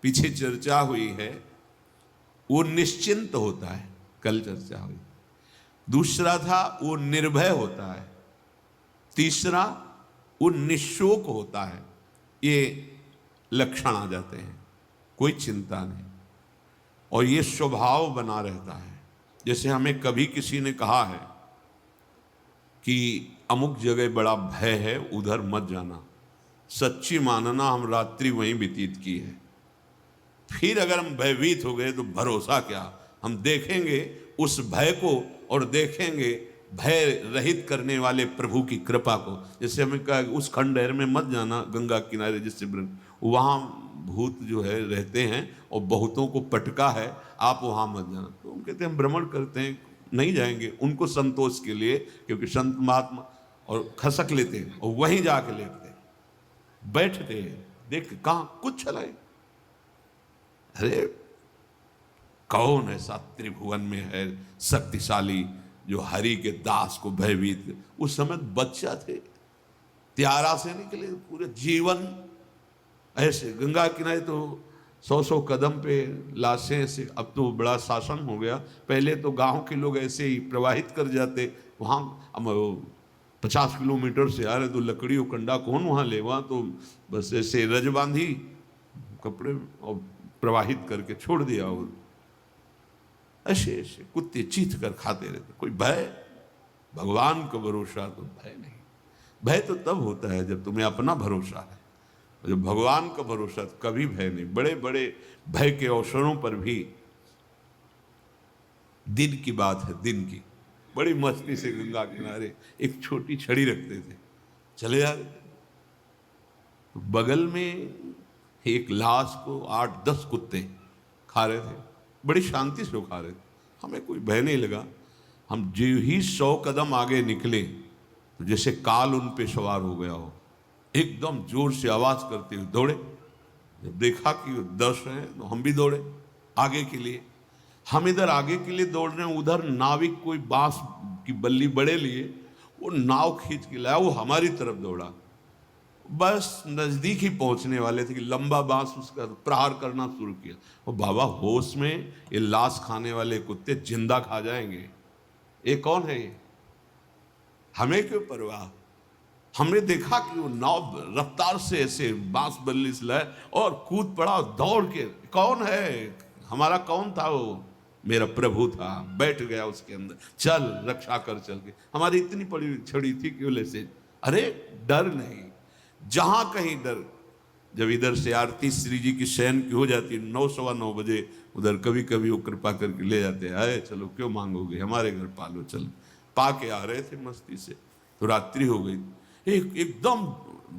पीछे चर्चा हुई है, वो निश्चिंत होता है, कल चर्चा हुई। दूसरा था वो निर्भय होता है, तीसरा वो निशोक होता है। ये लक्षण आ जाते हैं, कोई चिंता नहीं, और ये स्वभाव बना रहता है। जैसे हमें कभी किसी ने कहा है कि अमुक जगह बड़ा भय है, उधर मत जाना, सच्ची मानना हम रात्रि वहीं व्यतीत की है। फिर अगर हम भयभीत हो गए तो भरोसा क्या, हम देखेंगे उस भय को और देखेंगे भय रहित करने वाले प्रभु की कृपा को। जैसे हमें कहा उस खंडहर में मत जाना गंगा किनारे, जिससे वहाँ भूत जो है रहते हैं और बहुतों को पटका है, आप वहाँ मत जाना। तो हम कहते हैं हम भ्रमण करते हैं, नहीं जाएंगे, उनको संतोष के लिए, क्योंकि संत महात्मा और खसक लेते हैं और वहीं जाके लेटते हैं, बैठते हैं, देख कहाँ कुछ चलाए। अरे कौन ऐसा त्रिभुवन में है शक्तिशाली जो हरि के दास को भयभीत। उस समय बच्चा थे, त्यारा से निकले, पूरे जीवन ऐसे गंगा किनारे तो 100-100 कदम पे लाशें ऐसे। अब तो बड़ा शासन हो गया, पहले तो गांव के लोग ऐसे ही प्रवाहित कर जाते वहाँ। अब 50 किलोमीटर से आ रहे तो लकड़ी और कंडा कौन वहाँ ले, वहाँ तो बस ऐसे रज बांधी कपड़े और प्रवाहित करके छोड़ दिया। और ऐसे ऐसे कुत्ते चीथ कर खाते रहते, कोई भय। भगवान का भरोसा तो भय नहीं। भय तो तब होता है जब तुम्हें अपना भरोसा है, जब भगवान का भरोसा तो कभी भय नहीं। बड़े बड़े भय के अवसरों पर भी, दिन की बात है, दिन की, बड़ी मस्ती से गंगा किनारे एक छोटी छड़ी रखते थे, चले जा रहे थे, तो बगल में एक लाश को 8-10 कुत्ते खा रहे थे, बड़ी शांति से खा रहे थे। हमें कोई भय नहीं लगा। हम जो ही 100 कदम आगे निकले तो जैसे काल उन पे सवार हो गया हो, एकदम जोर से आवाज करते हुए दौड़े। जब देखा कि 10 हैं तो हम भी दौड़े आगे के लिए। हम इधर आगे के लिए दौड़ रहे हैं, उधर नाविक कोई बांस की बल्ली बड़े लिए, वो नाव खींच के लाया, वो हमारी तरफ दौड़ा। बस नजदीक ही पहुंचने वाले थे कि लंबा बांस उसका प्रहार करना शुरू किया। और बाबा होश में, ये लाश खाने वाले कुत्ते जिंदा खा जाएंगे, ये कौन है ये, हमें क्यों परवाह। हमने देखा कि वो नाव रफ्तार से ऐसे बांस बल्ली से लाए और कूद पड़ा दौड़ के। कौन है, हमारा कौन था वो, मेरा प्रभु था, बैठ गया उसके अंदर, चल रक्षा कर चल के। हमारी इतनी बड़ी छड़ी थी कि बोले से अरे डर नहीं, जहां कहीं डर। जब इधर से आरती श्री जी की शयन की हो जाती 9-9:15 बजे, उधर कभी कभी वो कृपा करके ले जाते हैं, आए चलो क्यों मांगोगे, हमारे घर पालो। चल पा के आ रहे थे मस्ती से, तो रात्रि हो गई। एकदम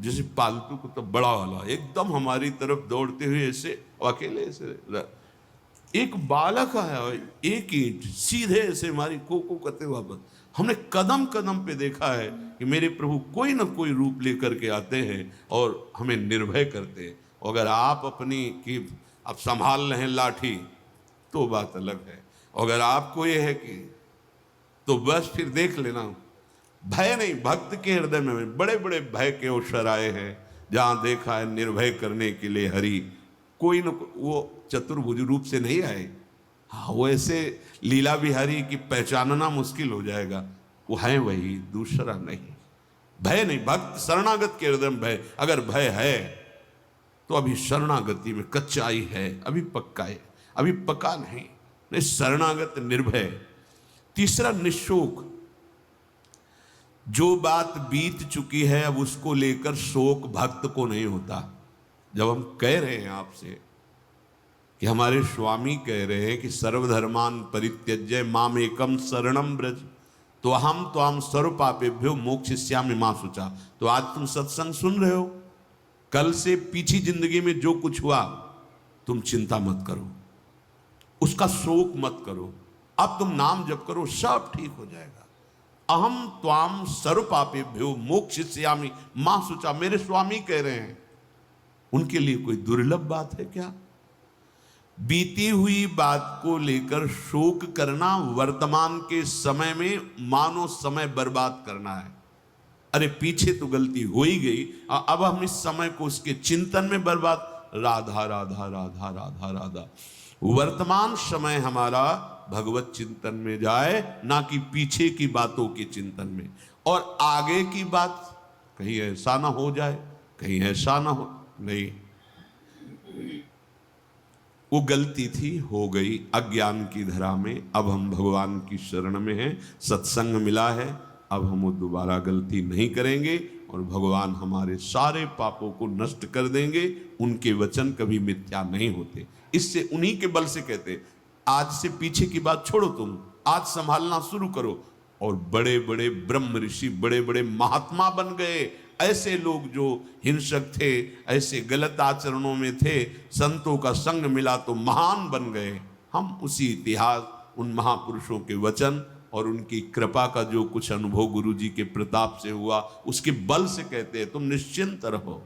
जैसे पालतू को तो बड़ा वाला एकदम हमारी तरफ दौड़ते हुए ऐसे अकेले ऐसे, एक बालक आया, एक ईंट सीधे ऐसे हमारी को करते वापस। हमने कदम कदम पे देखा है कि मेरे प्रभु कोई ना कोई रूप लेकर के आते हैं और हमें निर्भय करते हैं। अगर आप अपनी कि आप संभाल रहे हैं लाठी तो बात अलग है, अगर आपको ये है कि तो बस फिर देख लेना, भय नहीं। भक्त के हृदय में बड़े बड़े भय के अवसर आए हैं, जहाँ देखा है निर्भय करने के लिए हरि कोई न वो चतुर्भुज रूप से नहीं आए। हाँ, वो ऐसे लीला बिहारी की पहचानना मुश्किल हो जाएगा, वो है वही, दूसरा नहीं। भय नहीं, भक्त शरणागत के हृदय में भय। अगर भय है तो अभी शरणागति में कच्चाई है, अभी पक्का है, अभी पक्का नहीं शरणागत निर्भय। तीसरा निशोक, जो बात बीत चुकी है अब उसको लेकर शोक भक्त को नहीं होता। जब हम कह रहे हैं आपसे कि हमारे स्वामी कह रहे हैं कि सर्वधर्मान परित्यज्य माम एकम शरणम ब्रज, तो हम त्वाम सर्व पापेभ्यो मोक्षयिष्यामि मा शुचा। तो आज तुम सत्संग सुन रहे हो, कल से पीछी जिंदगी में जो कुछ हुआ तुम चिंता मत करो, उसका शोक मत करो, अब तुम नाम जप करो, सब ठीक हो जाएगा। अहम त्वाम सर्व पापेभ्यो मोक्षयिष्यामि मा शुचा, मेरे स्वामी कह रहे हैं। उनके लिए कोई दुर्लभ बात है क्या? बीती हुई बात को लेकर शोक करना वर्तमान के समय में मानो समय बर्बाद करना है। अरे पीछे तो गलती हो ही गई, अब हम इस समय को उसके चिंतन में बर्बाद, राधा राधा राधा राधा राधा। वर्तमान समय हमारा भगवत चिंतन में जाए, ना कि पीछे की बातों के चिंतन में। और आगे की बात कहीं ऐसा ना हो जाए, कहीं ऐसा ना हो, नहीं, वो गलती थी, हो गई अज्ञान की धरा में। अब हम भगवान की शरण में हैं, सत्संग मिला है, अब हम वो दोबारा गलती नहीं करेंगे और भगवान हमारे सारे पापों को नष्ट कर देंगे। उनके वचन कभी मिथ्या नहीं होते। इससे उन्हीं के बल से कहते, आज से पीछे की बात छोड़ो, तुम आज संभालना शुरू करो। और बड़े बड़े ब्रह्म ऋषि, बड़े बड़े महात्मा बन गए। ऐसे लोग जो हिंसक थे, ऐसे गलत आचरणों में थे, संतों का संग मिला तो महान बन गए। हम उसी इतिहास, उन महापुरुषों के वचन और उनकी कृपा का जो कुछ अनुभव गुरु जी के प्रताप से हुआ, उसके बल से कहते हैं तुम निश्चिंत रहो।